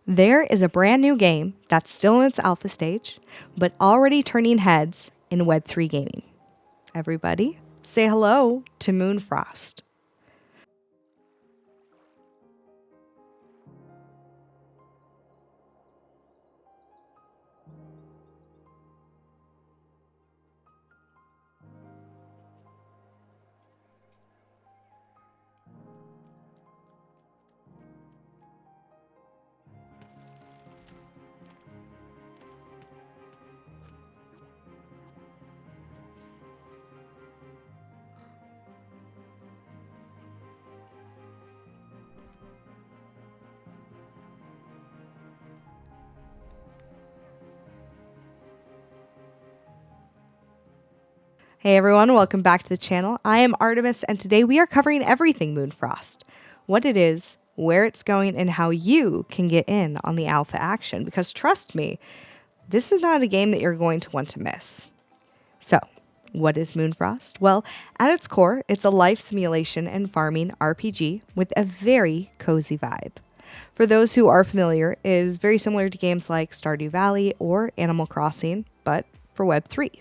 There is a brand new game that's still in its alpha stage, but already turning heads in Web3 gaming. Everybody, say hello to MoonFrost. Hey everyone, welcome back to the channel. I am Artemis, and today we are covering everything MoonFrost. What it is, where it's going, and how you can get in on the alpha action. Because trust me, this is not a game that you're going to want to miss. So, what is MoonFrost? Well, at its core, it's a life simulation and farming RPG with a very cozy vibe. For those who are familiar, it is very similar to games like Stardew Valley or Animal Crossing, but for Web3.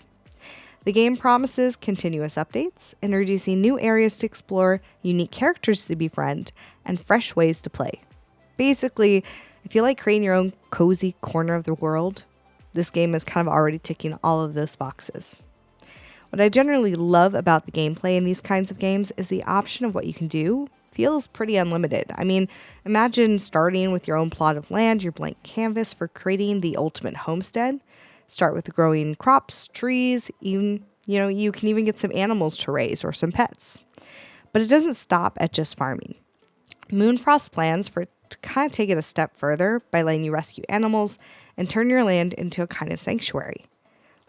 The game promises continuous updates, introducing new areas to explore, unique characters to befriend, and fresh ways to play. Basically, if you like creating your own cozy corner of the world, this game is kind of already ticking all of those boxes. What I generally love about the gameplay in these kinds of games is the option of what you can do feels pretty unlimited. I mean, imagine starting with your own plot of land, your blank canvas for creating the ultimate homestead. Start with growing crops, trees, even, you can even get some animals to raise or some pets. But it doesn't stop at just farming. MoonFrost plans for it to kind of take it a step further by letting you rescue animals and turn your land into a kind of sanctuary.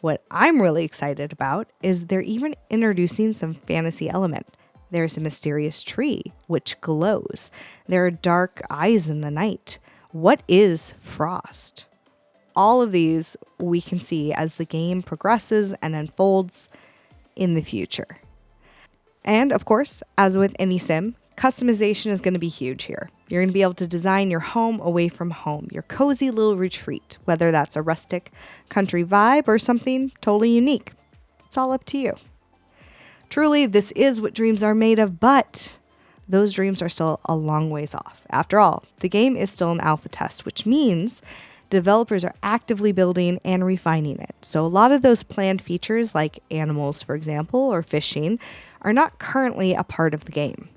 What I'm really excited about is they're even introducing some fantasy element. There's a mysterious tree which glows. There are dark eyes in the night. What is frost? All of these we can see as the game progresses and unfolds in the future. And of course, as with any sim, customization is going to be huge here. You're going to be able to design your home away from home, your cozy little retreat, whether that's a rustic country vibe or something totally unique. It's all up to you. Truly, this is what dreams are made of, but those dreams are still a long ways off. After all, the game is still an alpha test, which means developers are actively building and refining it. So a lot of those planned features, like animals, for example, or fishing, are not currently a part of the game.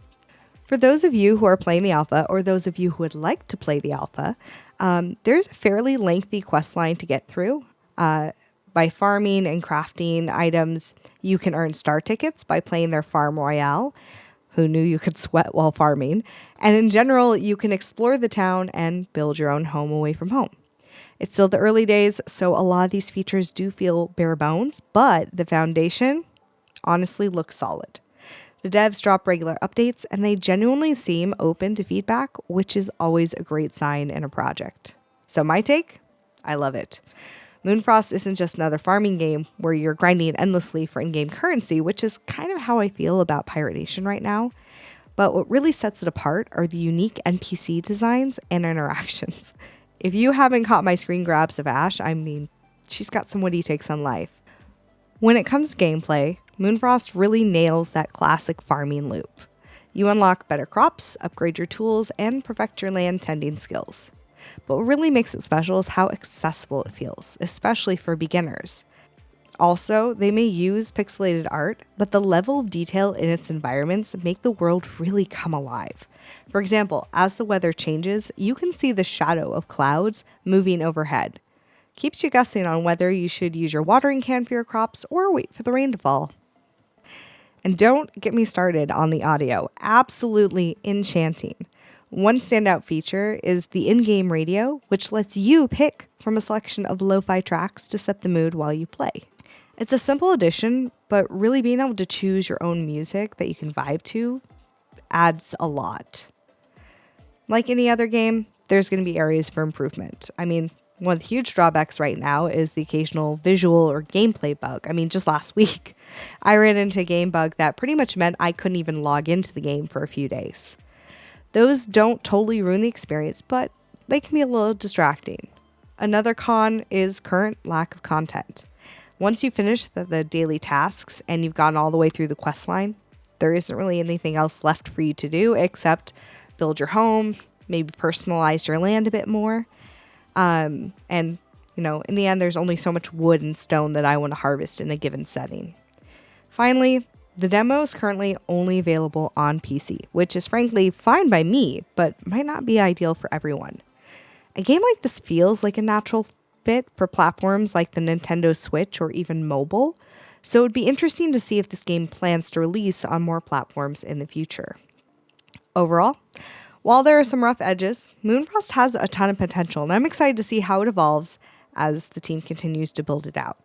For those of you who are playing the alpha, or those of you who would like to play the alpha, there's a fairly lengthy quest line to get through. By farming and crafting items, you can earn star tickets by playing their Farm Royale. Who knew you could sweat while farming? And in general, you can explore the town and build your own home away from home. It's still the early days, so a lot of these features do feel bare bones, but the foundation honestly looks solid. The devs drop regular updates, and they genuinely seem open to feedback, which is always a great sign in a project. So my take? I love it. MoonFrost isn't just another farming game where you're grinding endlessly for in-game currency, which is kind of how I feel about Pirate Nation right now. But what really sets it apart are the unique NPC designs and interactions. If you haven't caught my screen grabs of Ash, I mean, she's got some witty takes on life. When it comes to gameplay, MoonFrost really nails that classic farming loop. You unlock better crops, upgrade your tools, and perfect your land tending skills. But what really makes it special is how accessible it feels, especially for beginners. Also, they may use pixelated art, but the level of detail in its environments make the world really come alive. For example, as the weather changes, you can see the shadow of clouds moving overhead. Keeps you guessing on whether you should use your watering can for your crops or wait for the rain to fall. And don't get me started on the audio. Absolutely enchanting. One standout feature is the in-game radio, which lets you pick from a selection of lo-fi tracks to set the mood while you play. It's a simple addition, but really being able to choose your own music that you can vibe to adds a lot. Like any other game, there's going to be areas for improvement. I mean, one of the huge drawbacks right now is the occasional visual or gameplay bug. I mean, just last week, I ran into a game bug that pretty much meant I couldn't even log into the game for a few days. Those don't totally ruin the experience, but they can be a little distracting. Another con is current lack of content. Once you finish the daily tasks and you've gone all the way through the quest line, there isn't really anything else left for you to do except build your home, maybe personalize your land a bit more. And, in the end, there's only so much wood and stone that I want to harvest in a given setting. Finally, the demo is currently only available on PC, which is frankly fine by me, but might not be ideal for everyone. A game like this feels like a natural fit for platforms like the Nintendo Switch or even mobile, so it would be interesting to see if this game plans to release on more platforms in the future. Overall, while there are some rough edges, MoonFrost has a ton of potential, and I'm excited to see how it evolves as the team continues to build it out.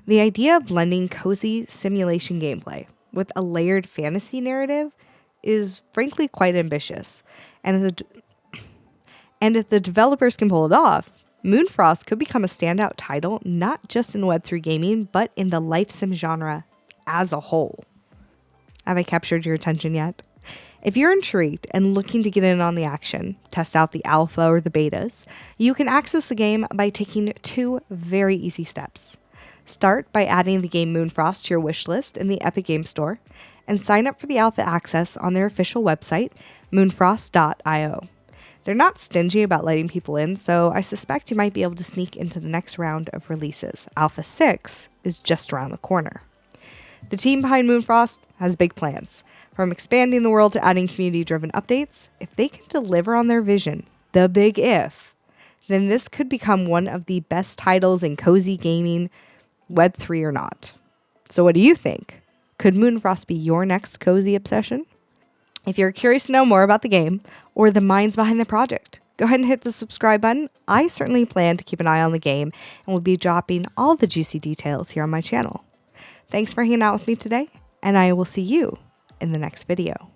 The idea of blending cozy simulation gameplay with a layered fantasy narrative is frankly quite ambitious, and if the developers can pull it off, MoonFrost could become a standout title not just in Web3 gaming, but in the life sim genre as a whole. Have I captured your attention yet? If you're intrigued and looking to get in on the action, test out the alpha or the betas, you can access the game by taking 2 very easy steps. Start by adding the game MoonFrost to your wishlist in the Epic Games Store, and sign up for the alpha access on their official website, moonfrost.io. They're not stingy about letting people in, so I suspect you might be able to sneak into the next round of releases. Alpha 6 is just around the corner. The team behind MoonFrost has big plans. From expanding the world to adding community-driven updates, if they can deliver on their vision, the big if, then this could become one of the best titles in cozy gaming, Web3 or not. So what do you think? Could MoonFrost be your next cozy obsession? If you're curious to know more about the game or the minds behind the project, go ahead and hit the subscribe button. I certainly plan to keep an eye on the game and will be dropping all the juicy details here on my channel. Thanks for hanging out with me today, and I will see you in the next video.